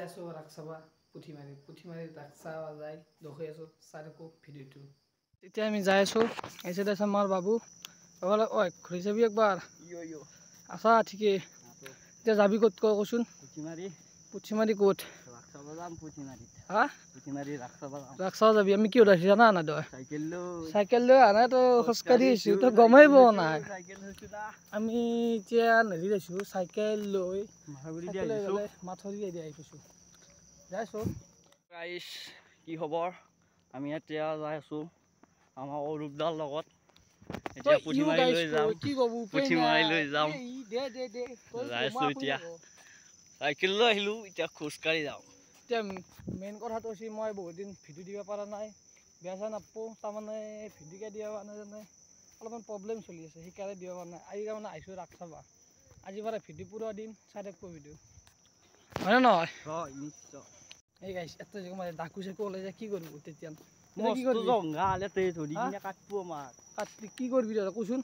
আছো ৰাখছাবা পুঠিমাৰি ৰাখছা যায় দেখি আছো চাৰকো ভিডিঅ'টো এতিয়া আমি যাই আছো এই সাইডে আছে আমাৰ বাবু বলে ঐ ঘুৰি যাবি একবাৰ আছা ঠিকই এতিয়া যাবি ক'ত কচোন পুঠিমাৰি ক'ত ৰাখছাবা যাম পুঠিমাৰি হা পুঠিমাৰি ৰাখছাবা যাবি আমি কি ওলাইছি জানা না তই চাইকেল লৈ আনা তো খোজকাঢ়ি আহিছো তো গমেই পোৱা নাই আমি এতিয়া নদী যাইছো চাইকেল লৈ মাথৰি দি আহিছো যাইছো গাইস কি খবৰ আমি এতিয়া যাই আছো আমাৰ অৰূপদাৰ লগত এতিয়া পুঠিমাৰি লৈ যাম কি কব পুঠিমাৰি লৈ যাম দে যাইছো এতিয়া চাইকেল লৈ আহিলো এতিয়া খোজকাঢ়ি যাওঁ এতিয়া মেইন কথাটো হৈছে মই বহুত দিন ভিডিঅ' দিব পৰা নাই বেয়া চেয়া নাপাওঁ তাৰমানে ভিডিঅ'কে দিব পৰা নাই জানে অলপমান প্ৰব্লেম চলি আছে সেইকাৰণে দিব পৰা নাই আজি তাৰমানে আহিছোঁ ৰাখছাবা আজি পৰা ভিডিঅ' পুৰা দিন চাই থাকিব ভিডিঅ' হয় নহয় নিশ্চয় এই গাইছ এত মানে ডাকু চাকু ওলাই যায় কি কৰিব তেতিয়া কি কৰিবি কচোন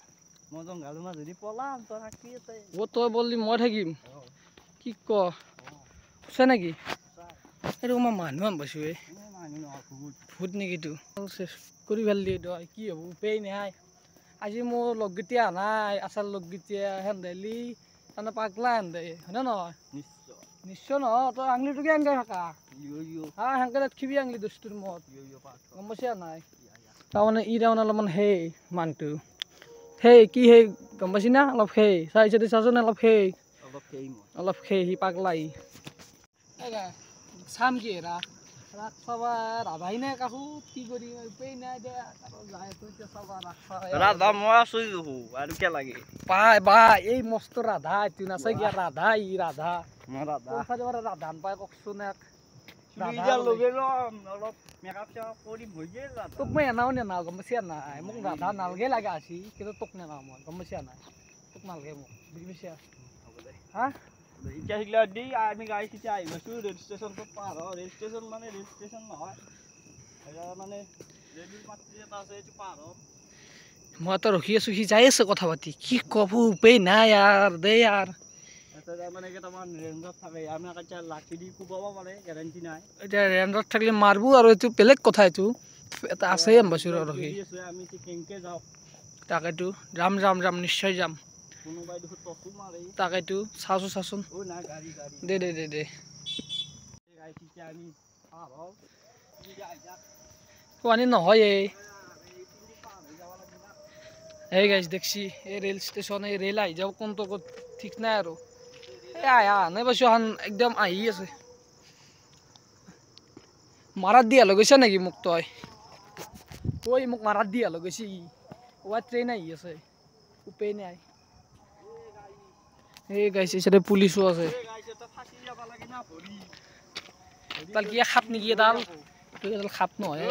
মই জংঘালৰ মাজেদি পলাম তই বললি মই থাকিম কি কৈছে নেকি এইটো মই মানুহ আন পাইছো ভূত নেকিতো কৰি ভাল দিয়ে তই কি হ'ব উপায় নাই আজি মোৰ লগগীতিয়া নাই আচাৰ লগগীতিয়া হেন্দেলি তাৰমানে পাগলা হেন্দে হয়নে নহয় নিশ্চয় নহয় তই আঙলিটোকে আনকাই থাকা হা সেনেকে দেখিবি আঙলি দস্তুৰ মত গম পাইছা নাই তাৰমানে ই তাৰমানে অলপমান সেই মানুহটো সেই কি সেই গম পাইছি না অলপ সেই চাইছে চাচোন অলপ সেই সি পাগলা ই চাম কি ৰাখছাবা ৰাধাই নাই কাকো কি কৰি উপায় নাই দে ৰাধা মই আছো আৰু কিয় লাগে বা এই মস্ত ৰাধা এইটো নাচাই কিয়া ৰাধা ই ৰাধা ৰাধান পাই কওকচোন তোক মই এনাও নেনাও গম পাইছা নাই মোক ৰাধা নালগে লগা আছে কিন্তু তোক নেনাও মই গম পাইছা নাই তোক নালগে মোক বুজি পাইছা হা এতিয়া শিকলা দি আমি গাড়ী এতিয়া আহি আছো ৰেল ষ্টেচনটো পাৰ ৰেল মানে ৰেল ষ্টেচন নহয় মানে ৰেলৰ পাত্ৰী এটা আছে এইটো পাৰ মই তো ৰখি আছো সি যাই আছে কথা পাতি কি কব উপায় নাই यार দে यार মানে কেইটামান ৰেঞ্জত থাকে আমি এতিয়া লাঠি দি কোবাব পাৰে গেৰাণ্টি নাই এতিয়া ৰেঞ্জত থাকিলে মাৰবো আৰু এইটো বেলেগ কথা এইটো এটা আছে এম্বাসিডৰ ৰখি আমি কেংকে যাওঁ তাকেতো যাম নিশ্চয় যাম কোনোবাই দেখো টকু মাৰে তাকেতো চাচোন ও না গাড়ী দে গাড়ী এতিয়া আমি পাৰ হল পানী নহয় এই গাইছ দেখছি এই ৰেল ষ্টেচন এই ৰেল আহি যাব কোনটো ক'ত ঠিক নাই আৰু নাই পাইছো এখন একদম আহি আছে মাৰাত দিয়া লৈ গৈছে নেকি মোক তই মোক মাৰাত দিয়া লৈ গৈছে ট্ৰেইন আহি আছে উপায় নাই এই গাইছে সাথে পুলিশও আছে তাল কি খাপ নেকি এডাল খাপ নহয়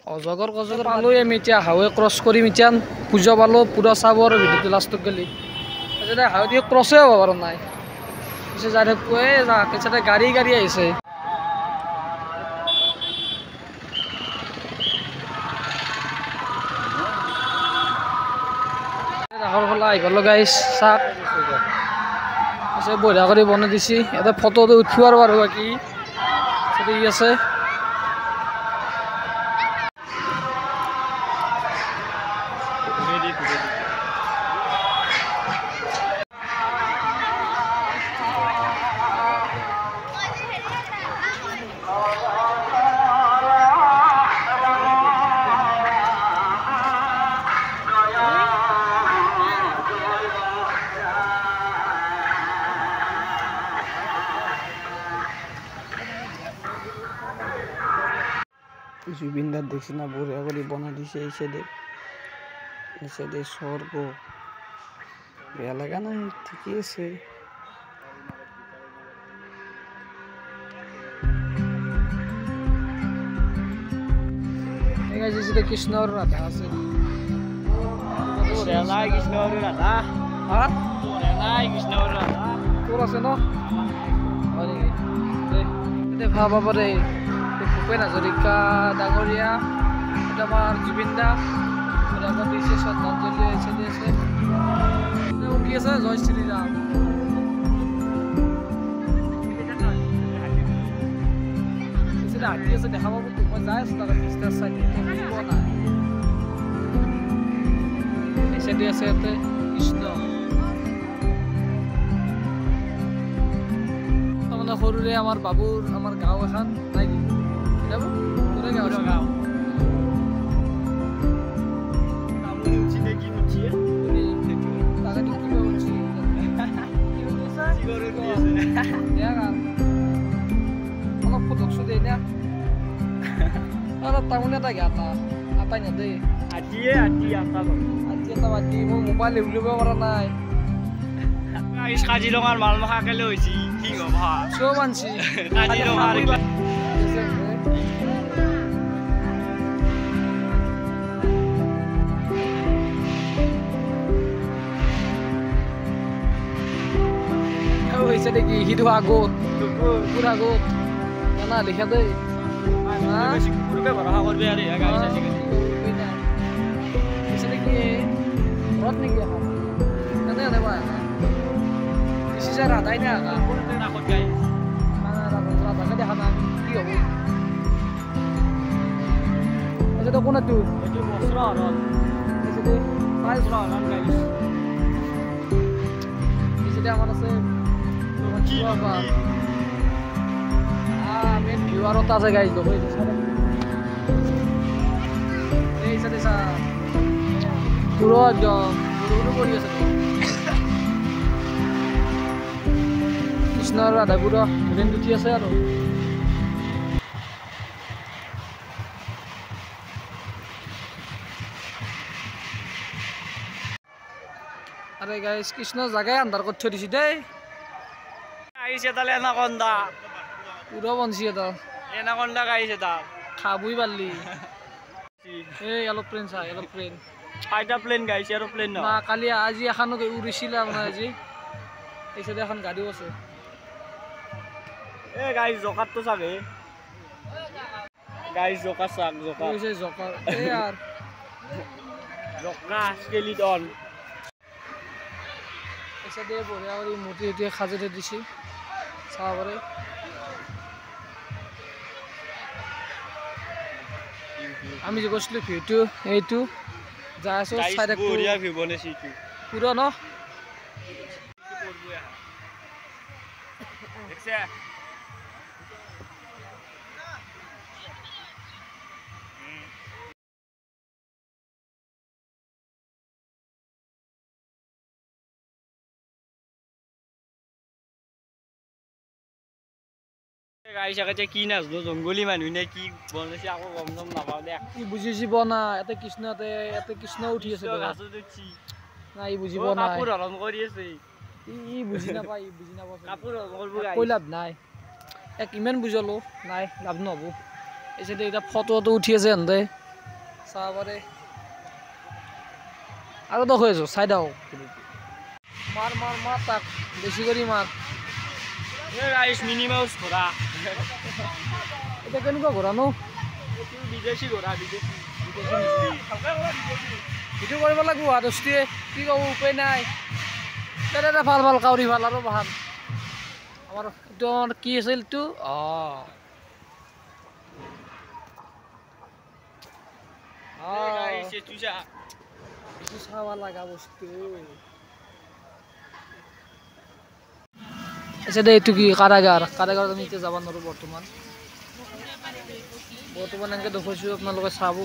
অজগৰ পালো আমি এতিয়া হাৱে ক্ৰছ কৰিম এতিয়া পূজা পালো পুৰা চাব আৰু ভিডিঅ'টো লাষ্টত গেলি হাৱে দিয়ে ক্ৰছে হ'ব পৰা নাই পিছে যাই থাকো সাথে গাড়ী আহিছে ৰাসৰ ফালে আহি গ'লো গাইছ চাক আছে বঢ়িয়া কৰি বনাই দিছি এটা ফটোটো উঠিব আৰু বাকী ঠিক আছে জুবিন দার দেখছি না বড়িয়া করে বনা দিছে এই সাইডে স্বর্গ বেয়া লাগা নাই ঠিকই আছে কৃষ্ণ আর রাধা আছে কৃষ্ণ আর রাধা তোর আছে ন ভাবা পারে ভূপেন হাজৰিকা ডাঙৰীয়া এটা আমাৰ জুবিন দা দিছে শ্ৰদ্ধাঞ্জলি আছে কি আছে জয় শ্ৰীৰাম হাতী আছে দেখা পাব তো মই যাই আছো তাৰে বিজনেছ চাই দিব নাই এসে দিয়ে আছে ইয়াতে কৃষ্ণ তাৰমানে সৰুৰে আমাৰ বাবুৰ আমাৰ গাঁও এখন নাই কি বাবু তোৰে গাঁও অলপ ফটকছো দেই না অলপ টাউন এটা গাতা আটাই নেদে আটি এটা বাটি মই মোবাইল উলিয়াব পৰা নাই কাজিৰঙাৰ মাল মাখা কেলে হৈছে কি হবা চব আনছি কাজিৰঙাৰ হৈছে দেখি সিটো আগত পুৰা আগত না লিখা দেই কুকুৰকে ভৰসা কৰবি আৰু গাড়ী চাইছে হৈছে দেখি ৰদ নেকি এখন কেনে দেবা বেছি যায় ৰাধাই নে আগা ৰাখত গাই ৰাধাকে দেখা নাই কি হ'ব এইটো কোন এইটো এইটো বস্ত্ৰ হৰণ এইটো বস্ত্ৰ হৰণ গাড়ী পিছতে আমাৰ আছে মেন ভিউৱাৰত আছে গাইজ দেখো এই চাই চা পুরো একদম পুরো পড়ি আছে কৃষ্ণ আর রাধা পুরো দুদিন দুটি আছে আর আরে গাইজ কৃষ্ণ জায়গায় আন্ধার করে থৈ দিছি দেই আহিছে তালে এনাকন্দা পুরো বনছি এটা এনাকন্দা গাইছে তার খাবই পারলি এই এরোপ্লেন চা এরোপ্লেন ফাইটার প্লেন গাইছে এরোপ্লেন না কালি আজি এখানো উড়িছিলাম না আজি এই সাইডে এখন গাড়িও আছে এ গাইস জকাত তো চাবে গাইস জকা চাক জকা কইছে জকা এ আর জকা স্কেলিটন এই সাইডে বড়িয়া করে মূর্তি দিয়ে সাজাতে দিছি সাবরে আমি যে গছলে ভিউটো এইটো যাই আছো সাইডে বড়িয়া ভিউ বনেছি কি পুরো ন দেখছে গাইছে কাছে কি নাজনো জঙ্গলি মানুহ নে কি বনাইছে আকৌ গম গম নাপাও দে ই বুজিব না এতে কৃষ্ণ উঠি আছে না ই বুজিব না কাপোৰ হৰণ কৰি আছে ই বুজি নাপায় কাপোৰ হৰণ কৰিব গাইছে কৈ লাভ নাই এক ইমান বুজালো নাই লাভ নহব এই যে এটা ফটোটো উঠি আছে এনদে চাব পাৰে আৰু তো হৈ আছো চাই দাও মাৰ মাৰ মাৰ তাক বেছি কৰি মাৰ গাইছ মিনি মাউস ঘোড়া এটা কেনেকুৱা ঘোড়া নো বিদেশী ঘোড়া বিদেশী ভিডিঅ' কৰিব লাগিব দস্তিয়ে কি ক'ব উপায় নাই দাদা ভাল ভাল কাউৰী ভাল আৰু ভাল আমাৰ এইটো কি আছিল এইটো এইটো চাব লগা বস্তু আচ্ছা দে এইটো কি কাৰাগাৰত আমি এতিয়া যাব নোৱাৰোঁ বৰ্তমান এনেকৈ দেখুৱাইছোঁ আপোনালোকে চাব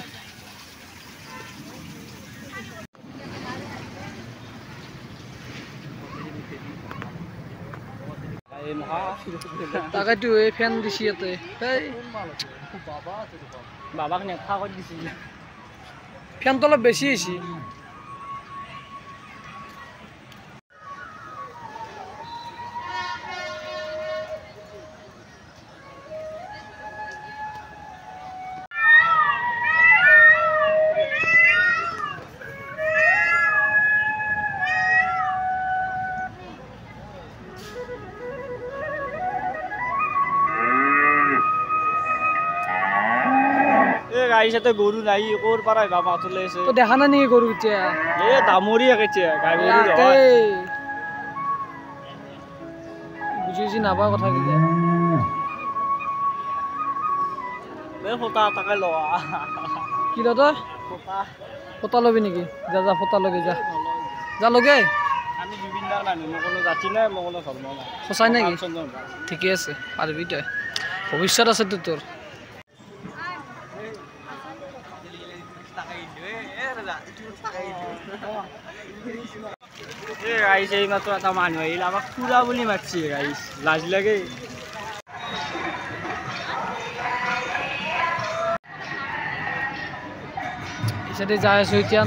তাকেতো এই ফেন দিছি ইয়াতে বাবাক নেখা কৰি দিছিল ফেনটো অলপ বেছি হৈছে গাইছে গরু নাই কোর পারাই বাবা তুলে এসে তো দেখা না নিয়ে গরু এতিয়া এ দামরি একেছে গাই গরু বুঝিছি নাবা কথা কিলে এই ফটা তাকে লোৱা কি ল তই ফটা ফটা ল'বি নেকি যা যা ফটা লগে যা যা লগে আমি জুবিনদাৰ মানুহ মই কোনো জাতি নাই মই কোনো ধৰ্ম নাই সঁচাই নেকি ঠিকে আছে পাৰবি তই ভৱিষ্যত আছে তোৰ গাইছ এই মাত্ৰ এটা মানুহ আহিল আমাক খুৰা বুলি মাতিছে গাইছ লাজ লাগে ইচাতে যাই আছো এতিয়া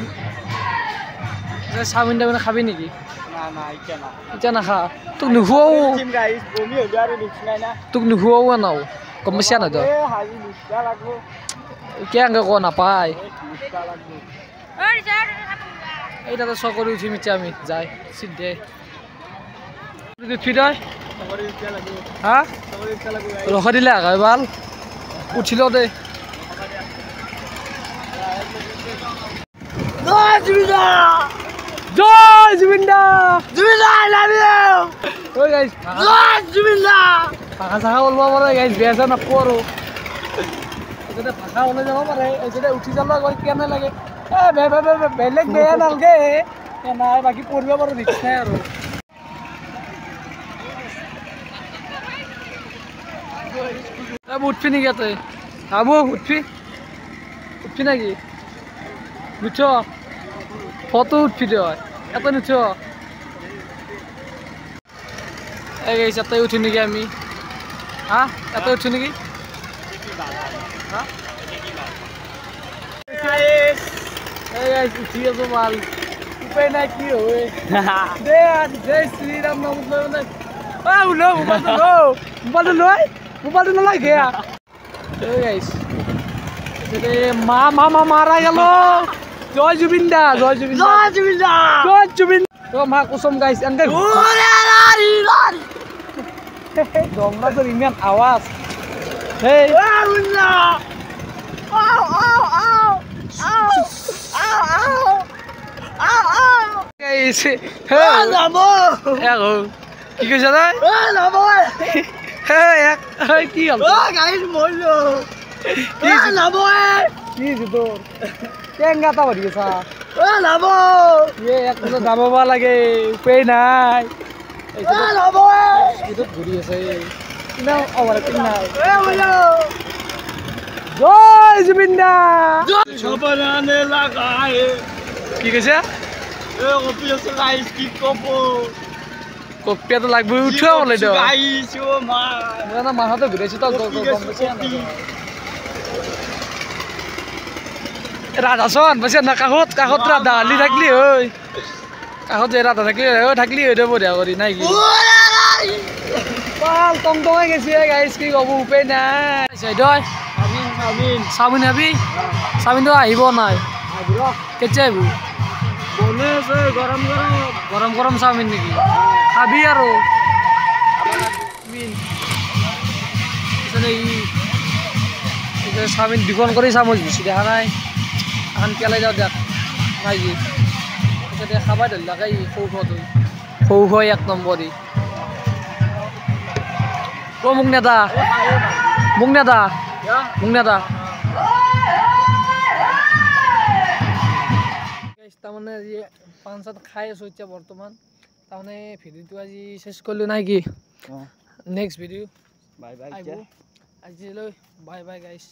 চাওমিন টাউমিন খাবি নেকি এতিয়া নাখা তোক নুখুৱাও তোক নুখুৱাও নাও গম পাইছা নাই তই কেনেকৈ ক নাপায় এই তাতে চকৰি উঠিম এতিয়া আমি যাই চিধে উঠি তই হা ৰখাই দিলে আগাই ভাল উঠিল দে জয় জুবিন দা আই লাভ ইউ ওই গাইস জয় জুবিন দা ভাষা চাষা ওলব পাৰে গাইস বেয়া চেয়া নকৰো আৰু এইটো ভাষা ওলাই যাব পাৰে এইটো উঠি যাব গৈ কেনে লাগে বেলেগ বেয়া নালগে নাই বাকী পঢ়িব পাৰো ৰিক্স নাই আৰু উঠবি নেকি তই আবু উঠবি নাকি নুঠ ফটো উঠবি তই এত নুঠ এই গাইছ এটাই উঠি নেকি আমি হা এটাই উঠো নেকি উঠি আছো ভাল উপায় নাই কি হয় দে জয় শ্ৰীৰাম নাম মোবাইলটো নালাগে মা মারা গেল জয় জুবিন দা মা কুসুম গাইছ তোর ইমান আওয়াজ কি কৈছ তই কি হল কেংগাটা ভৰি আছা যাব লাগে উপায় নাই ঘূৰি আছে জয় জুবিন দা কি কৈছে কপিয়াটো লাগব উঠোৱা বলে মাথাটো ঘূৰাইছো তই ৰাধাচোন পাইছে না কাষত ৰাধা হালি থাকলি হয় কাষত যে ৰাধা থাকলি হয় দে বঢ়িয়া কৰি নাই কি পাল টংটঙাই গেছি গাইছ কি ক'ব উপায় নাই চাওমিন খাবি চাওমিনটো আহিব নাই কেতিয়া আহিব গৰম চাওমিন নেকি খাবি আৰু চাওমিন দুখন কৰি চামুচ বেছি দেখা নাই এখন পেলাই যাওঁ দিয়ক নাই কি এতিয়া খাবাই ধৰি লাগে সৌ এক নম্বৰ দি মোক নেদা তাৰমানে আজি পান চাত খাই আছোঁ এতিয়া বৰ্তমান তাৰমানে ভিডিঅ'টো আজি চেছ কৰিলোঁ নাই কি নেক্সট ভিডিঅ' বাই বাই আজিলৈ বাই বাই গাইছ